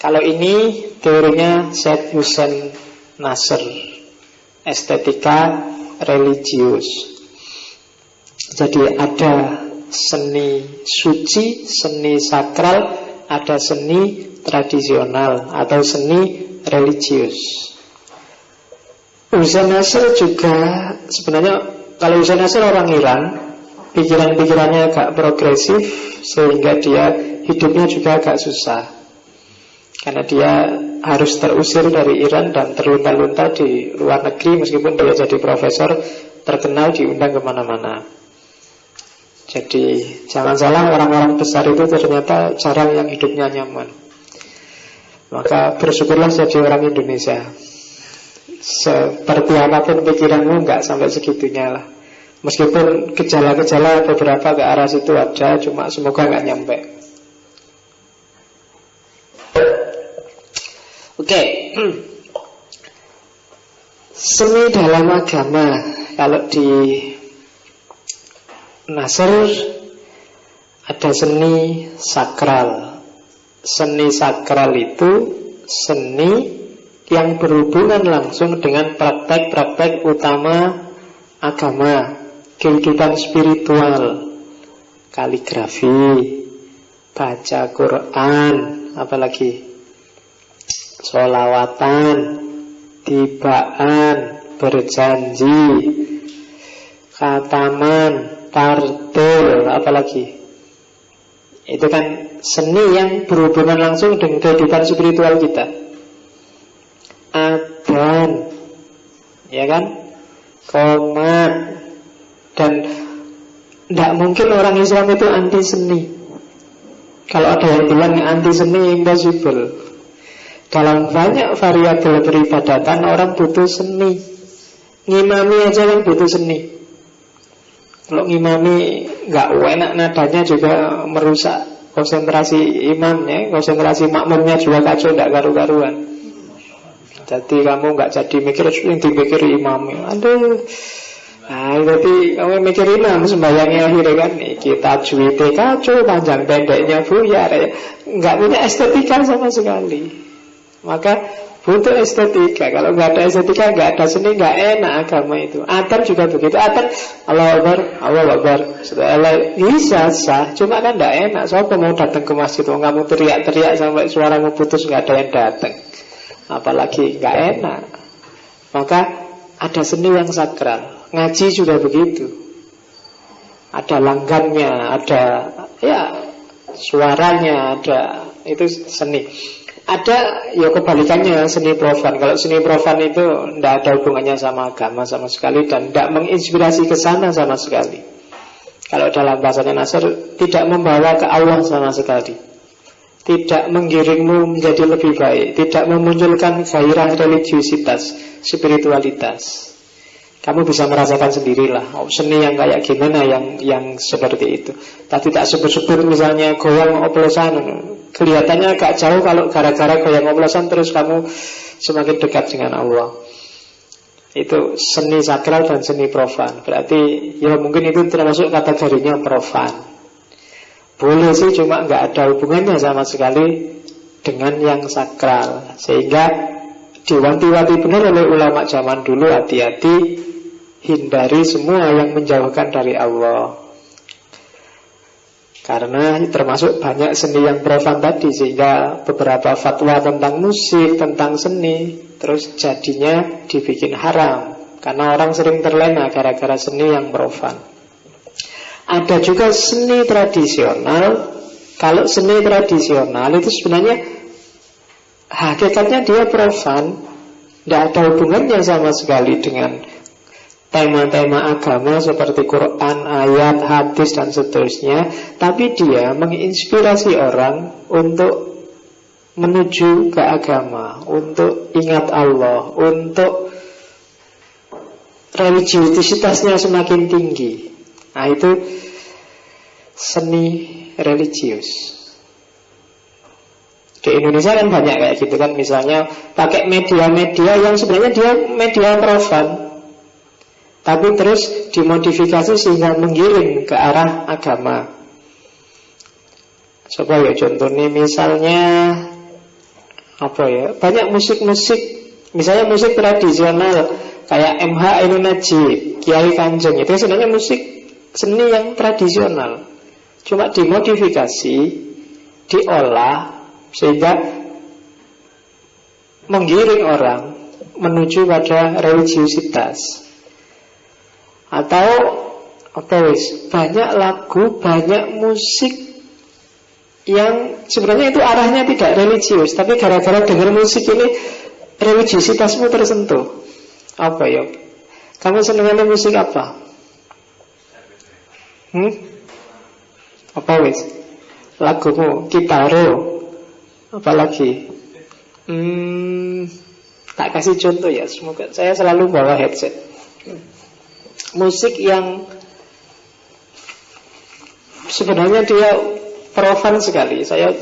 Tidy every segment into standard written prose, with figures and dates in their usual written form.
Kalau ini teorinya Syed Hussein Nasr, estetika religius. Jadi ada seni suci, seni sakral, ada seni tradisional atau seni religius. Hussein Nasr juga sebenarnya, kalau Hussein Nasr orang Iran, pikiran-pikirannya agak progresif, sehingga dia hidupnya juga agak susah. Karena dia harus terusir dari Iran dan terlunta-lunta di luar negeri, meskipun dia jadi profesor terkenal, diundang kemana-mana. Jadi jangan salah, orang-orang besar itu ternyata jarang yang hidupnya nyaman. Maka bersyukurlah jadi orang Indonesia. Seperti apapun pikiranmu, nggak sampai segitunya lah. Meskipun gejala-gejala beberapa ke arah situ ada, cuma semoga nggak nyampe. Oke. Seni dalam agama, kalau di Nasr ada seni sakral. Seni sakral itu seni yang berhubungan langsung dengan praktek-praktek utama agama, kehidupan spiritual, kaligrafi, baca Quran, apalagi sholawatan, tibaan, berjanji, khataman, tartil, apalagi. Itu kan seni yang berhubungan langsung dengan kehidupan spiritual kita. Adzan, ya kan, qomat. Dan tidak mungkin orang Islam itu anti seni. Kalau ada yang bilang anti seni, impossible. Dalam banyak variabel peribadatan orang butuh seni. Ngimami aja kan butuh seni. Kalau ngimami nggak enak, nadanya juga merusak konsentrasi imamnya, konsentrasi makmumnya juga kacau, tidak karu-karuan. Jadi kamu nggak jadi mikir, yang dipikir imamnya. Aduh. Nah, jadi kamu mikir imam sembahyangnya akhirnya kan kita juite kacau, panjang pendeknya buyar ya. Nggak punya estetika sama sekali. Maka butuh estetika. Kalau nggak ada estetika, nggak ada seni, nggak enak agama itu. Adzan juga begitu. Adzan Allahu Akbar, Allahu Akbar, bisa sah, cuma kan nggak enak. Siapa mau datang ke masjid, kamu teriak-teriak sampai suaramu putus, nggak ada yang datang. Apalagi nggak enak. Maka ada seni yang sakral. Ngaji juga begitu. Ada langgannya, ada ya suaranya, ada itu seni. Ada ya kebalikannya, seni profan. Kalau seni profan itu tidak ada hubungannya sama agama sama sekali dan tidak menginspirasi ke sana sama sekali. Kalau dalam bahasanya Nasr, tidak membawa ke Allah sama sekali, tidak menggiringmu menjadi lebih baik, tidak memunculkan gairah religiusitas, spiritualitas. Kamu bisa merasakan sendirilah. Seni yang kayak gimana yang seperti itu. Tadi tak sebut-sebut misalnya goyang oplosan, kelihatannya agak jauh kalau gara-gara goyang oplosan terus kamu semakin dekat dengan Allah. Itu seni sakral dan seni profan. Berarti ya mungkin itu termasuk kategorinya profan. Boleh sih, cuma nggak ada hubungannya sama sekali dengan yang sakral. Sehingga diwanti-wanti benar oleh ulama zaman dulu, hati-hati, hindari semua yang menjauhkan dari Allah. Karena termasuk banyak seni yang profan tadi, sehingga beberapa fatwa tentang musik, tentang seni, terus jadinya dibikin haram. Karena orang sering terlena gara-gara seni yang profan. Ada juga seni tradisional. Kalau seni tradisional itu sebenarnya hakikatnya dia profan, tidak ada hubungannya sama sekali dengan tema-tema agama seperti Quran, ayat, hadis, dan seterusnya. Tapi dia menginspirasi orang untuk menuju ke agama, untuk ingat Allah, untuk religiusitasnya semakin tinggi. Nah itu seni religius. Di Indonesia kan banyak kayak gitu kan. Misalnya pakai media-media yang sebenarnya dia media profan, tapi terus dimodifikasi sehingga menggiring ke arah agama. Coba ya contohnya misalnya Apa ya? Banyak musik-musik, misalnya musik tradisional kayak MH Ainun Najib, Kiai Kanjeng, itu sebenarnya musik seni yang tradisional, cuma dimodifikasi, diolah sehingga menggiring orang menuju pada religiusitas. Atau banyak lagu, banyak musik yang sebenarnya itu arahnya tidak religius, tapi gara-gara dengar musik ini religiusitasmu tersentuh. Apa ya? Kamu senengannya musik apa? Apa wis? Lagumu Kitaro. Apalagi? Tak kasih contoh ya. Semoga saya selalu bawa headset. Musik yang sebenarnya dia profan sekali. Saya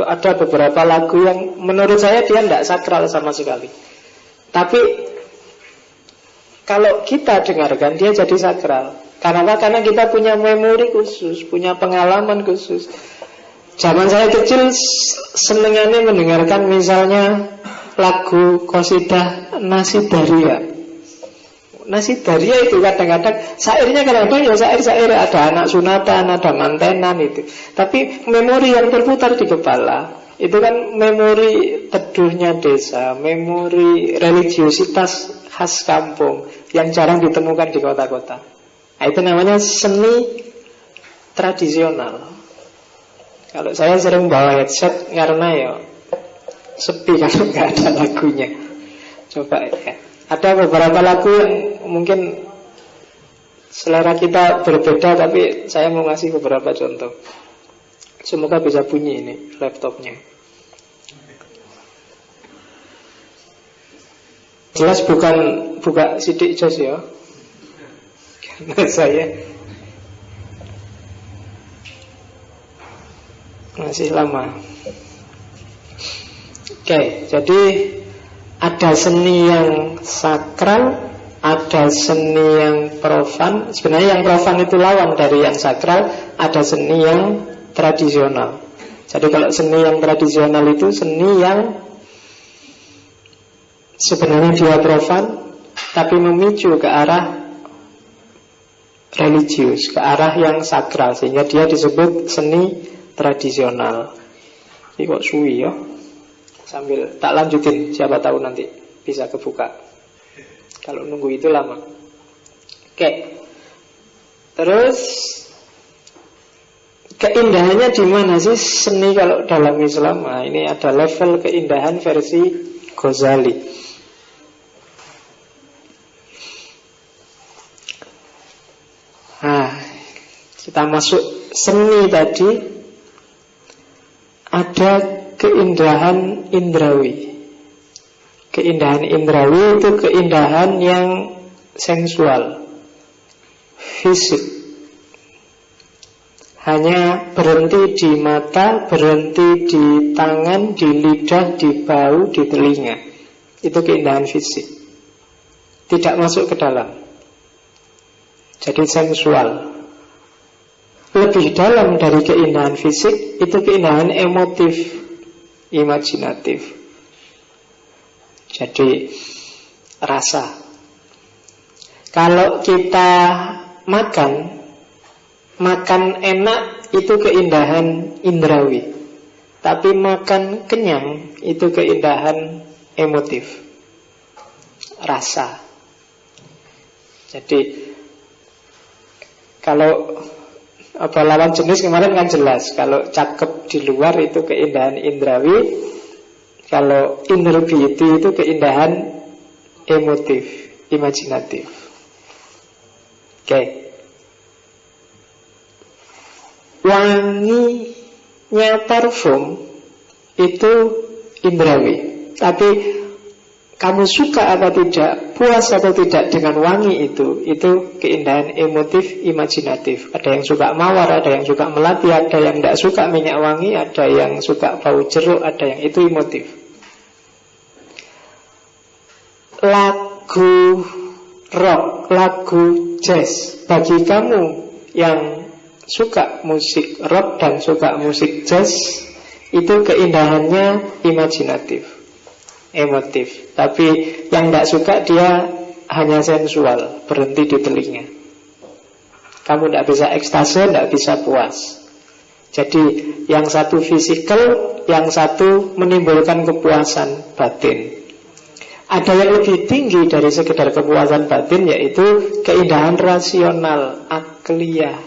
ada beberapa lagu yang menurut saya dia tidak sakral sama sekali. Tapi kalau kita dengarkan dia jadi sakral. Karena kita punya memori khusus, punya pengalaman khusus. Zaman saya kecil senengannya mendengarkan misalnya lagu qasidah Nasidaria. Nasidaria itu kadang-kadang syairnya kadang-kadang ya syair-syair, ada anak sunatan, ada mantenan itu. Tapi memori yang berputar di kepala itu kan memori teduhnya desa, memori religiusitas khas kampung yang jarang ditemukan di kota-kota. Nah, itu namanya seni tradisional. Kalau saya sering bawa headset karena ya sepi kalau nggak ada lagunya. Coba ya. Ada beberapa lagu yang mungkin selera kita berbeda, tapi saya mau ngasih beberapa contoh. Semoga bisa bunyi ini laptopnya. Jelas bukan buka sidik jos ya. Karena saya masih lama. Oke, jadi ada seni yang sakral, ada seni yang profan. Sebenarnya yang profan itu lawan dari yang sakral. Ada seni yang tradisional. Jadi kalau seni yang tradisional itu seni yang sebenarnya dia profan, tapi memicu ke arah religius, ke arah yang sakral, sehingga dia disebut seni tradisional. Ini kok suwi ya. Sambil tak lanjutin, siapa tahu nanti bisa kebuka. Kalau nunggu itu lama. Oke. Terus keindahannya di mana sih seni kalau dalam Islam? Nah, ini ada level keindahan versi Ghazali. Nah, kita masuk seni tadi. Ada keindahan indrawi. Keindahan indrawi itu keindahan yang sensual, fisik. Hanya berhenti di mata, berhenti di tangan, di lidah, di bau, di telinga. Itu keindahan fisik. Tidak masuk ke dalam. Jadi sensual. Lebih dalam dari keindahan fisik, itu keindahan emotif, imajinatif. Jadi rasa. Kalau kita makan enak itu keindahan indrawi. Tapi makan kenyang itu keindahan emotif, rasa. Jadi kalau lawan jenis kemarin kan jelas. Kalau cakep di luar itu keindahan indrawi. Kalau inner beauty itu keindahan emotif, imajinatif. Oke. Wanginya parfum itu indrawi. Tapi kamu suka atau tidak, puas atau tidak dengan wangi itu keindahan emotif, imajinatif. Ada yang suka mawar, ada yang suka melati, ada yang tidak suka minyak wangi, ada yang suka bau jeruk, ada yang itu emotif. Lagu rock, lagu jazz, bagi kamu yang suka musik rock dan suka musik jazz, itu keindahannya imajinatif. emotif. Tapi yang tidak suka dia hanya sensual, berhenti di telinga. Kamu tidak bisa ekstase, tidak bisa puas. Jadi yang satu fisikal, yang satu menimbulkan kepuasan batin. Ada yang lebih tinggi dari sekedar kepuasan batin, yaitu keindahan rasional, akliyah,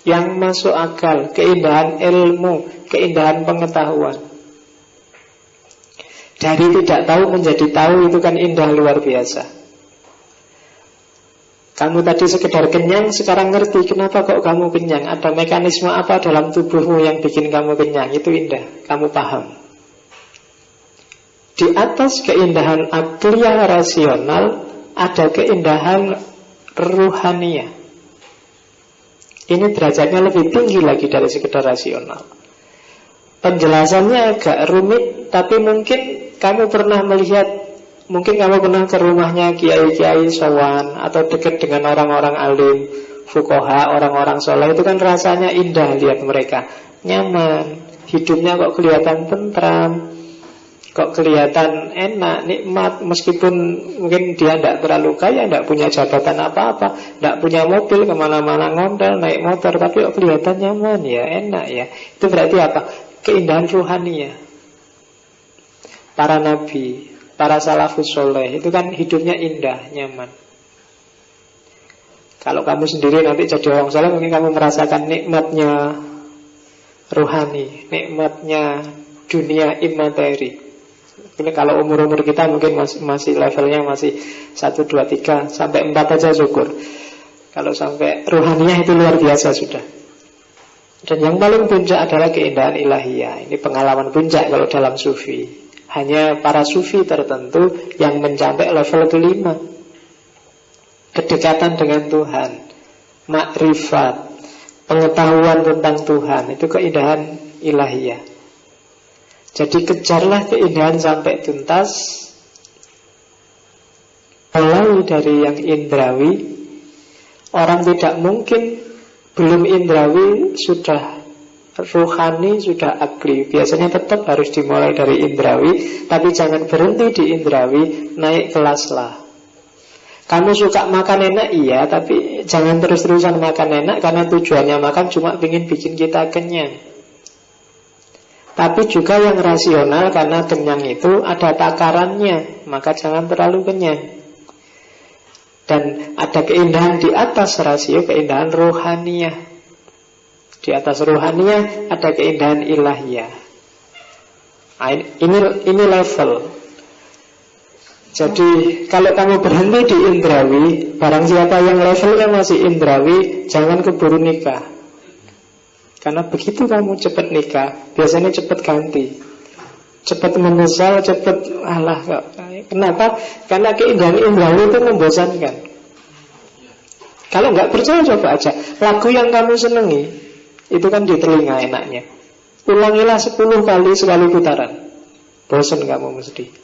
yang masuk akal, keindahan ilmu, keindahan pengetahuan. Dari tidak tahu menjadi tahu, itu kan indah luar biasa. Kamu tadi sekedar kenyang, sekarang ngerti kenapa kok kamu kenyang. Ada mekanisme apa dalam tubuhmu yang bikin kamu kenyang. Itu indah, kamu paham. Di atas keindahan akliyah rasional, ada keindahan ruhaniyah. Ini derajatnya lebih tinggi lagi dari sekedar rasional. Penjelasannya agak rumit, tapi mungkin kamu pernah melihat, mungkin kamu pernah ke rumahnya kiai-kiai sowan, atau dekat dengan orang-orang alim, fuqaha, orang-orang soleh. Itu kan rasanya indah lihat mereka, nyaman, hidupnya kok kelihatan tentram, kok kelihatan enak, nikmat. Meskipun mungkin dia tidak terlalu kaya, tidak punya jabatan apa-apa, tidak punya mobil, kemana-mana ngondel, naik motor, tapi kok kelihatan nyaman ya, enak ya. Itu berarti apa? Keindahan ruhaniyah. Para nabi, para salafus soleh, itu kan hidupnya indah, nyaman. Kalau kamu sendiri nanti jadi orang soleh, mungkin kamu merasakan nikmatnya ruhani, nikmatnya dunia imateri. Ini kalau umur-umur kita mungkin masih levelnya masih 1, 2, 3 sampai 4 aja syukur. Kalau sampai ruhaniyah itu luar biasa sudah. Dan yang paling puncak adalah keindahan ilahiyah. Ini pengalaman puncak kalau dalam sufi. Hanya para sufi tertentu yang mencapai level kelima, kedekatan dengan Tuhan, makrifat, pengetahuan tentang Tuhan. Itu keindahan ilahiyah. Jadi kejarlah keindahan sampai tuntas, mulai dari yang indrawi. Orang tidak mungkin belum indrawi sudah ruhani, sudah akli. Biasanya tetap harus dimulai dari indrawi, tapi jangan berhenti di indrawi, naik kelaslah. Kamu suka makan enak, iya, tapi jangan terus-terusan makan enak, karena tujuannya makan cuma ingin bikin kita kenyang. Tapi juga yang rasional, karena kenyang itu ada takarannya, maka jangan terlalu kenyang. Dan ada keindahan di atas rasio, keindahan rohaniyah. Di atas rohaniyah ada keindahan ilahiyah. Nah, ini level. Jadi kalau kamu berhenti di indrawi, barang siapa yang levelnya masih indrawi, jangan keburu nikah. Karena begitu kamu cepat nikah, biasanya cepat ganti, cepat menyesal, cepat alah. Kenapa? Karena keindahan indrawi itu membosankan. Kalau nggak percaya coba aja, lagu yang kamu senangi itu kan di telinga enaknya, ulangilah 10 kali sekali putaran, bosan kamu mesti.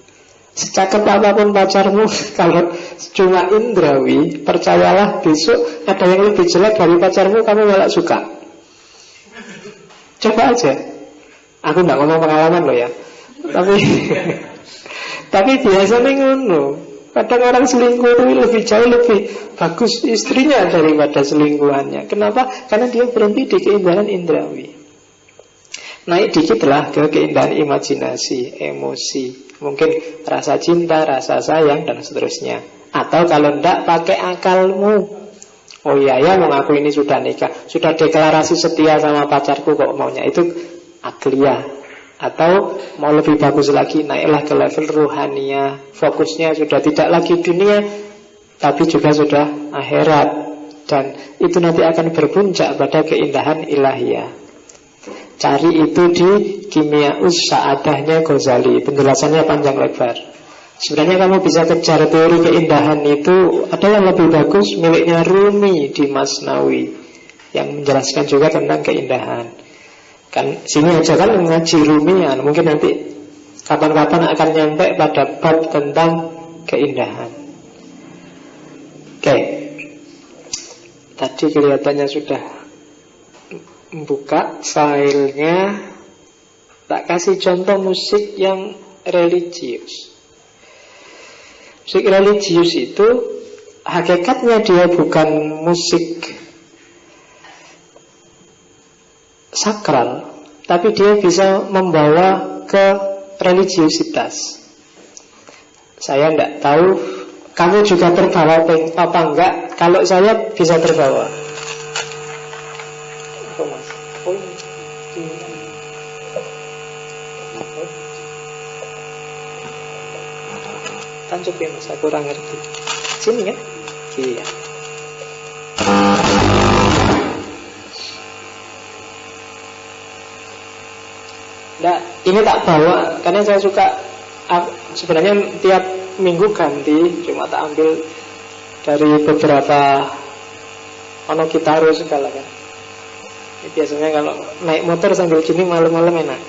Secakep apapun pacarmu, kalau cuma indrawi, percayalah besok ada yang lebih jelek dari pacarmu, kamu malah suka. Coba aja. Aku nggak ngomong pengalaman loh ya, tapi biasanya ngono. Kadang orang selingkuh itu lebih jauh lebih bagus istrinya daripada selingkuhannya. Kenapa? Karena dia berhenti di keindahan indrawi. Naik dikitlah ke keindahan imajinasi, emosi, mungkin rasa cinta, rasa sayang, dan seterusnya. Atau kalau enggak, pakai akalmu. Oh iya ya, mengaku ini sudah nikah, sudah deklarasi setia sama pacarku, kok maunya itu akliyah. Atau mau lebih bagus lagi, naiklah ke level ruhaniyah. Fokusnya sudah tidak lagi dunia, tapi juga sudah akhirat. Dan itu nanti akan berpuncak pada keindahan ilahiyah. Cari itu di Kimiaus Sa'adahnya Ghazali. Penjelasannya panjang lebar. Sebenarnya kamu bisa kejar teori keindahan itu. Ada yang lebih bagus, miliknya Rumi di Masnawi, yang menjelaskan juga tentang keindahan. Kan sini aja kan ngaji Rumian, mungkin nanti kapan-kapan akan nyampe pada bab tentang keindahan. Oke. Tadi kelihatannya sudah buka filenya. Tak kasih contoh musik yang religius. Musik religius itu hakikatnya dia bukan musik sakral, tapi dia bisa membawa ke religiusitas. Saya tidak tahu kamu juga terbawa apa enggak. Kalau saya bisa terbawa. Oh, Mas. Oh, tancupin Mas, saya kurang ngerti. Sini kan? Iya. Nah, ini tak bawa karena saya suka. Sebenarnya tiap minggu ganti, cuma tak ambil dari beberapa ono gitaro segala kan. Ini biasanya kalau naik motor sambil gini malam-malam enak.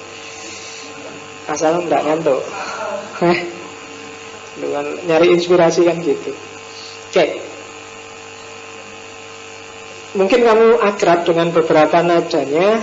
Asal enggak ngantuk. Dengan nyari inspirasi kan gitu. Oke. Mungkin kamu akrab dengan beberapa nadanya.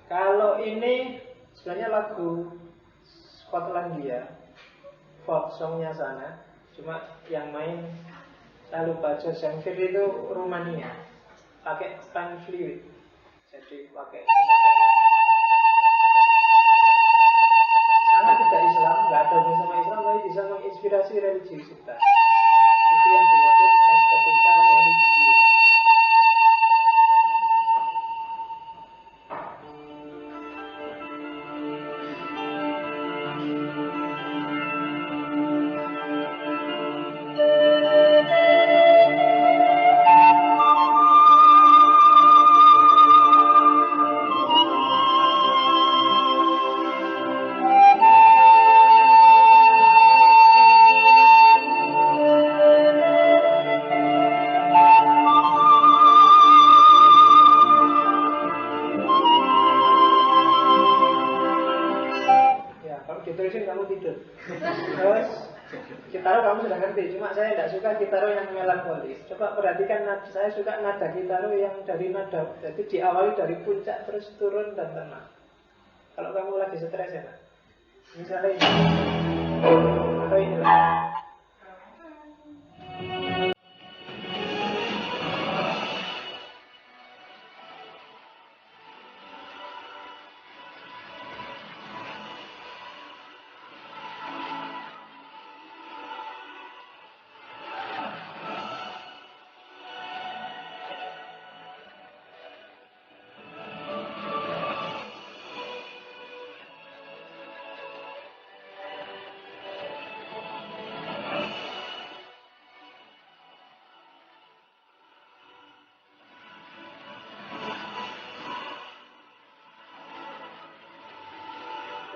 Kalau ini sebenarnya lagu Skotlandia, folk songnya sana. Cuma yang main saya lupa, Josh Shanfield itu Rumania, pakai pan fluid, jadi pakai sangat tidak Islam, nggak ada hubungan sama Islam, tapi bisa menginspirasi religiusitas. Itu yang dimaksud estetika religi. Gitaro yang melankolis. Coba perhatikan, saya suka nada gitaro yang dari nada, jadi diawali dari puncak terus turun dan tenang. Kalau kamu lagi stres ya, Pak. Misalnya ini atau ini lah.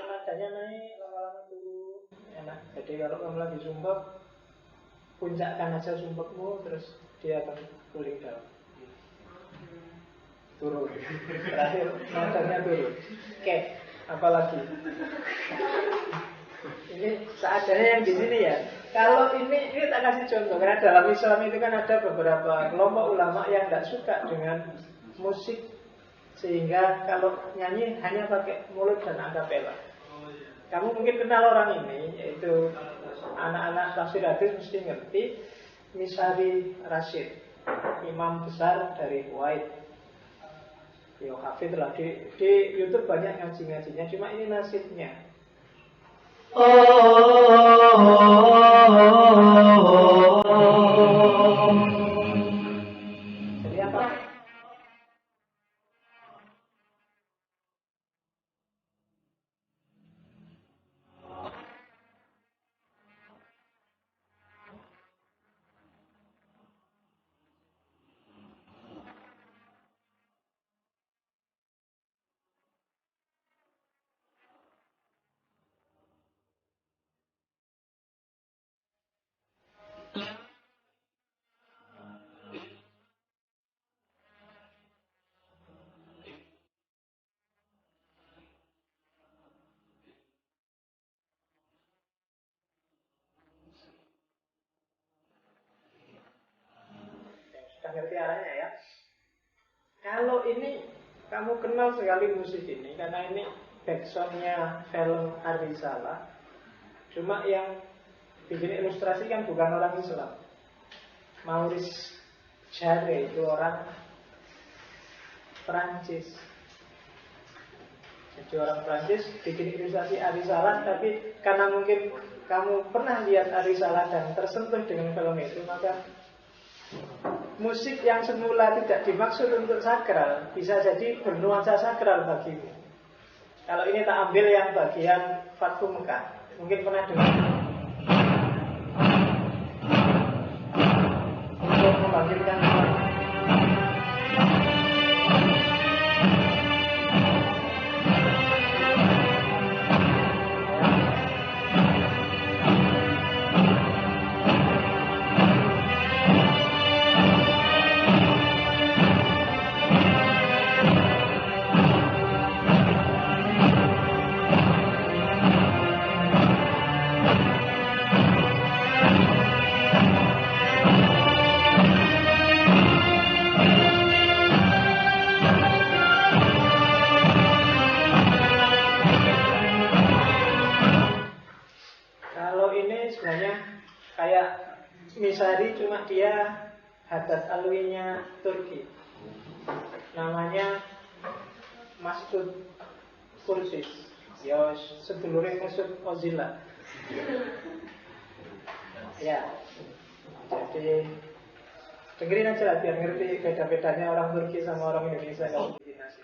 Nadanya naik, lama-lama turun, enak. Jadi kalau kamu lagi sumpah, puncakkan aja sumpekmu, terus dia akan cooling down. Turun. Terakhir nadanya turun. Oke, apalagi? Ini seadanya yang di sini ya. Kalau ini tak kasih contoh, karena dalam Islam itu kan ada beberapa kelompok ulama yang tidak suka dengan musik, sehingga kalau nyanyi hanya pakai mulut dan akapela. Kamu mungkin kenal orang ini, yaitu anak-anak tafsir hadis mesti ngerti, Misari Rashid, imam besar dari Kuwait. Yo hafid lah, di YouTube banyak ngaji-ngajinya, cuma ini nasibnya. Jadi apa? Sudah ngerti arahnya ya. Kalau ini kamu kenal sekali musik ini karena ini backsoundnya film Ar-Risalah. Cuma yang bikin ilustrasi kan bukan orang Islam. Maurice Jarre itu orang Perancis. Jadi orang Perancis bikin ilustrasi Ar-Risalah, tapi karena mungkin kamu pernah lihat Ar-Risalah dan tersentuh dengan film itu, maka musik yang semula tidak dimaksud untuk sakral bisa jadi bernuansa sakral bagimu. Kalau ini tak ambil yang bagian Fathu Mekah, mungkin pernah dengar. Untuk membangkitkan Misari, cuma dia hadat alwinya Turki. Namanya Masud Kursis. Ya, sedulurnya Mesut Ozila. Ya. Jadi dengerin aja lah biar ngerti beda-bedanya orang Turki sama orang Indonesia kalau bikin nasi.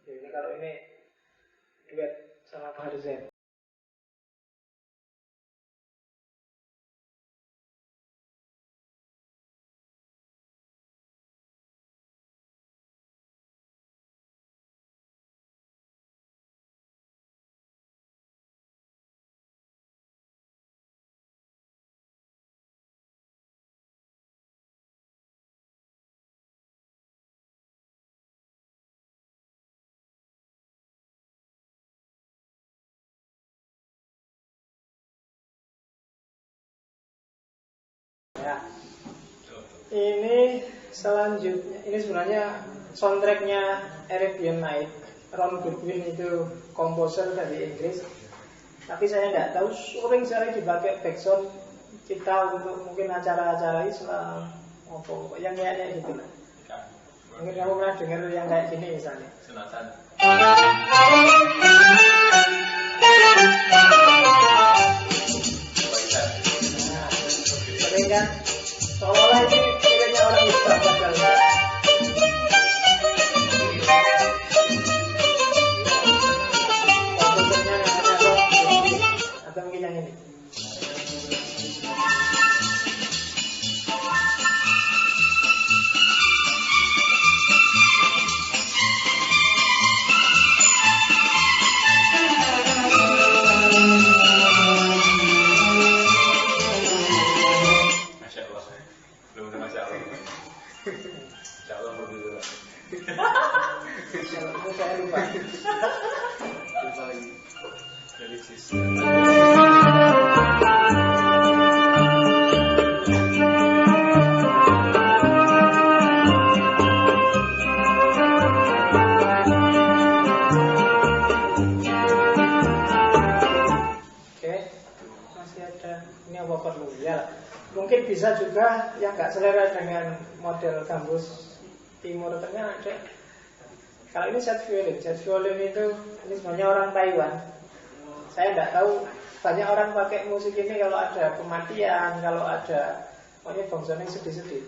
Jadi kalau ini duet sama Maher Zain. Ya. Ini selanjutnya, ini sebenarnya soundtracknya Arabian Night. Ron Goodwin itu komposer dari Inggris. Tapi saya tidak tahu, sering sekali dipakai backsound kita untuk mungkin acara-acara Islam yang kayak gitu lah. Mungkin kamu pernah dengar yang kayak gini misalnya. Sunatan. Sering kan? Seolah-olah ini miliknya orang Islam padahal. Komposernya namanya Ron Goodwin. Atau mungkin yang ini. Itu saya lupa. Masih ada. Ini apa perlu ya? Mungkin bisa juga yang nggak selera dengan model gambus Timur Tengah ada. Kalau ini set violin itu ini sebenarnya orang Taiwan. Saya tidak tahu banyak orang pakai musik ini kalau ada kematian, kalau ada pokoknya bangsanya sedih-sedih.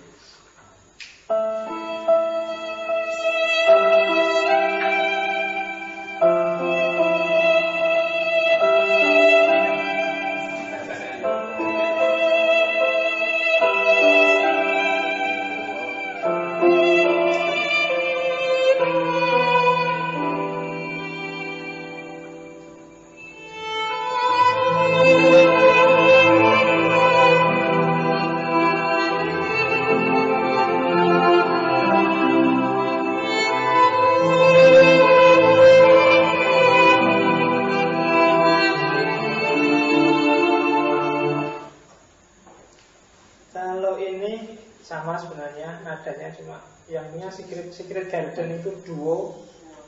Sama sebenarnya nadanya, cuma yang punya Secret Garden itu duo,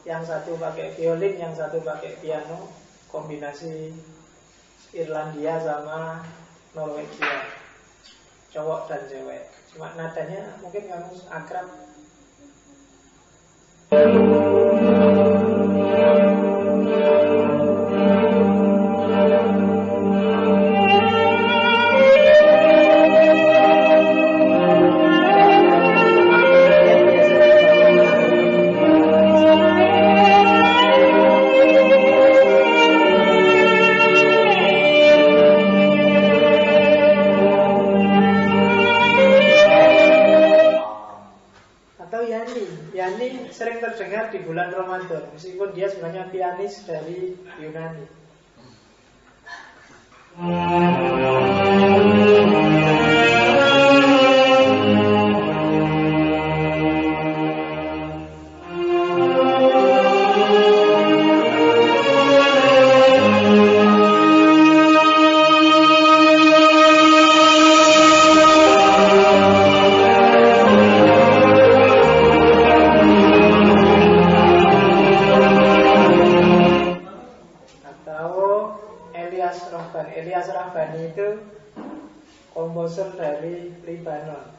yang satu pakai violin, yang satu pakai piano, kombinasi Irlandia sama Norwegia, cowok dan cewek. Cuma nadanya mungkin kamu akrab. Sering terdengar di bulan Ramadan, meskipun dia sebenarnya pianis dari Yunani. Elias Rahbani itu komposer dari Lebanon.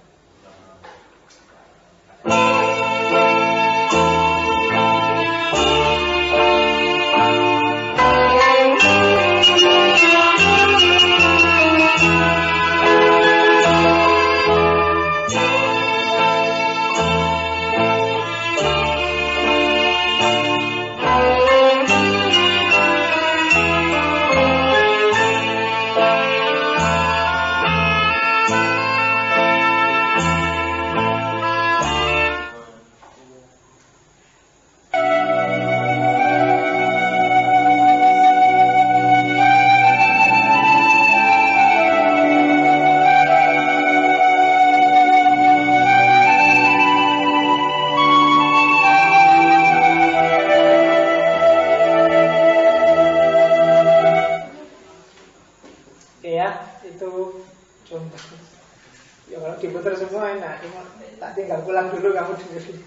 diputar semua enak. Cuma tak tinggal pulang dulu kamu dengerin.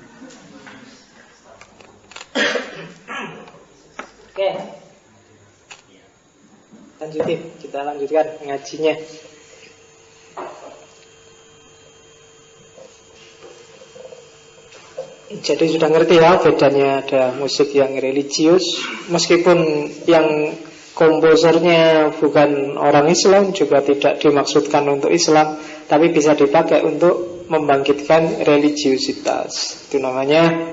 kita lanjutkan ngajinya. Jadi sudah ngerti ya bedanya ada musik yang religius, meskipun yang komposernya bukan orang Islam, juga tidak dimaksudkan untuk Islam, tapi bisa dipakai untuk membangkitkan religiusitas. Itu namanya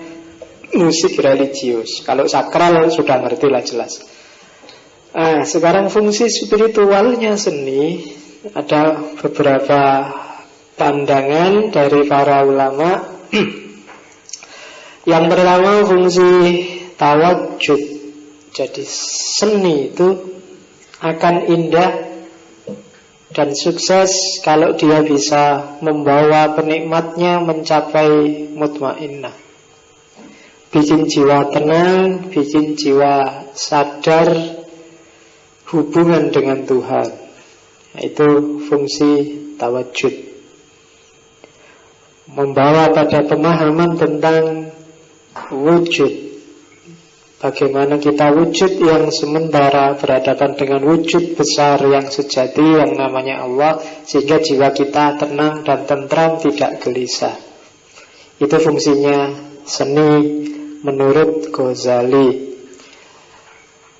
musik religius. Kalau sakral sudah ngerti lah jelas. Sekarang fungsi spiritualnya seni, ada beberapa pandangan dari para ulama. Yang pertama fungsi tawajud. Jadi seni itu akan indah dan sukses kalau dia bisa membawa penikmatnya mencapai mutmainnah, bikin jiwa tenang, bikin jiwa sadar hubungan dengan Tuhan. Itu fungsi tawajud, membawa pada pemahaman tentang wujud. Bagaimana kita wujud yang sementara berhadapan dengan wujud besar yang sejati yang namanya Allah, sehingga jiwa kita tenang dan tentram, tidak gelisah. Itu fungsinya seni menurut Ghazali.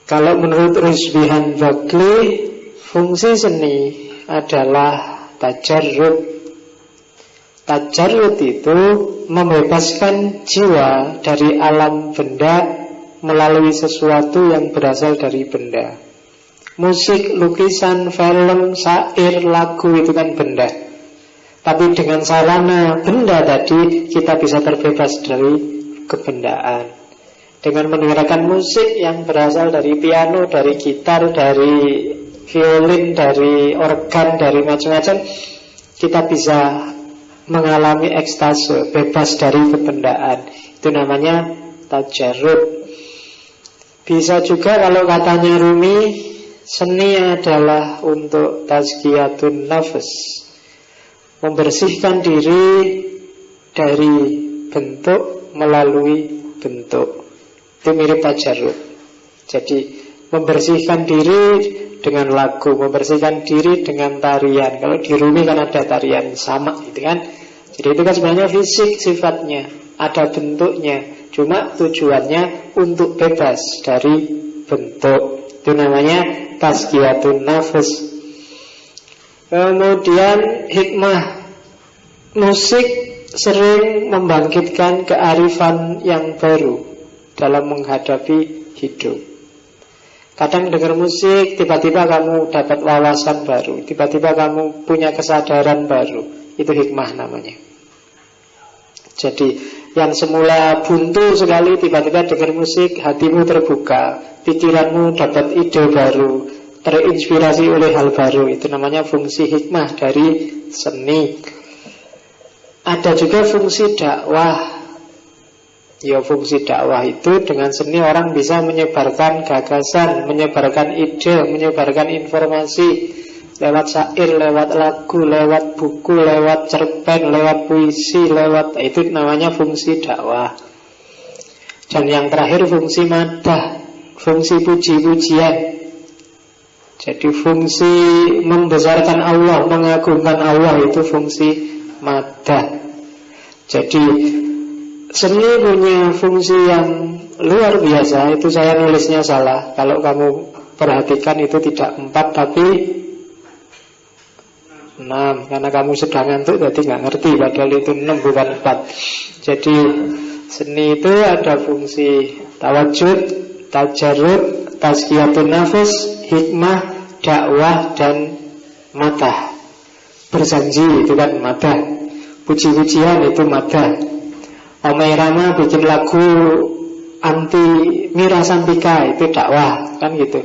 Kalau menurut Rusbihan Bakli, fungsi seni adalah tajarrud. Tajarrud itu membebaskan jiwa dari alam benda melalui sesuatu yang berasal dari benda. Musik, lukisan, film, syair, lagu itu kan benda. Tapi dengan sarana benda tadi kita bisa terbebas dari kebendaan. Dengan mendengarkan musik yang berasal dari piano, dari gitar, dari violin, dari organ, dari macam-macam, kita bisa mengalami ekstase, bebas dari kebendaan. Itu namanya tajarrud. Bisa juga kalau katanya Rumi, seni adalah untuk tazkiyatun nafas, membersihkan diri dari bentuk melalui bentuk. Itu mirip tajarrud. Jadi membersihkan diri dengan lagu, membersihkan diri dengan tarian. Kalau di Rumi kan ada tarian sama gitu kan. Jadi itu kan sebenarnya fisik sifatnya, ada bentuknya. Cuma tujuannya untuk bebas dari bentuk. Itu namanya tazkiyatun nafas. Kemudian hikmah. Musik sering membangkitkan kearifan yang baru dalam menghadapi hidup. Kadang dengar musik, tiba-tiba kamu dapat wawasan baru, tiba-tiba kamu punya kesadaran baru. Itu hikmah namanya. Jadi yang semula buntu sekali, tiba-tiba dengar musik, hatimu terbuka, pikiranmu dapat ide baru, terinspirasi oleh hal baru. Itu namanya fungsi hikmah dari seni. Ada juga fungsi dakwah. Ya, fungsi dakwah itu dengan seni orang bisa menyebarkan gagasan, menyebarkan ide, menyebarkan informasi lewat syair, lewat lagu, lewat buku, lewat cerpen, lewat puisi, lewat, itu namanya fungsi dakwah. Dan yang terakhir fungsi madah, fungsi puji-pujian. Jadi fungsi membesarkan Allah, mengagungkan Allah, itu fungsi madah. Jadi seni punya fungsi yang luar biasa. Itu saya nulisnya salah. Kalau kamu perhatikan itu tidak 4 tapi 6, karena kamu sedang ngantuk jadi nggak ngerti, padahal itu 6 bukan 4. Jadi seni itu ada fungsi tawajud, tajarrud, tazkiyatun nafas, hikmah, dakwah, dan madah. Berjanji itu kan madah. Puji-pujian itu madah. Omai Rama bikin lagu anti Mira Santika, itu dakwah, kan gitu.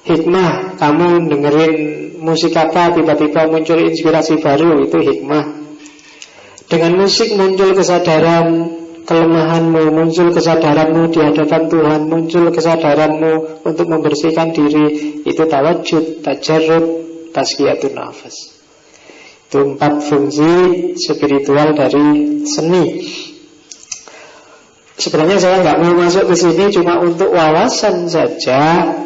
Hikmah, kamu dengerin musik apa, tiba-tiba muncul inspirasi baru, itu hikmah. Dengan musik muncul kesadaran kelemahanmu, muncul kesadaranmu di hadapan Tuhan, muncul kesadaranmu untuk membersihkan diri, itu tawajud, tajarrud, tazkiyatun nafas. Itu 4 fungsi spiritual dari seni. Sebenarnya saya nggak mau masuk ke sini, cuma untuk wawasan saja.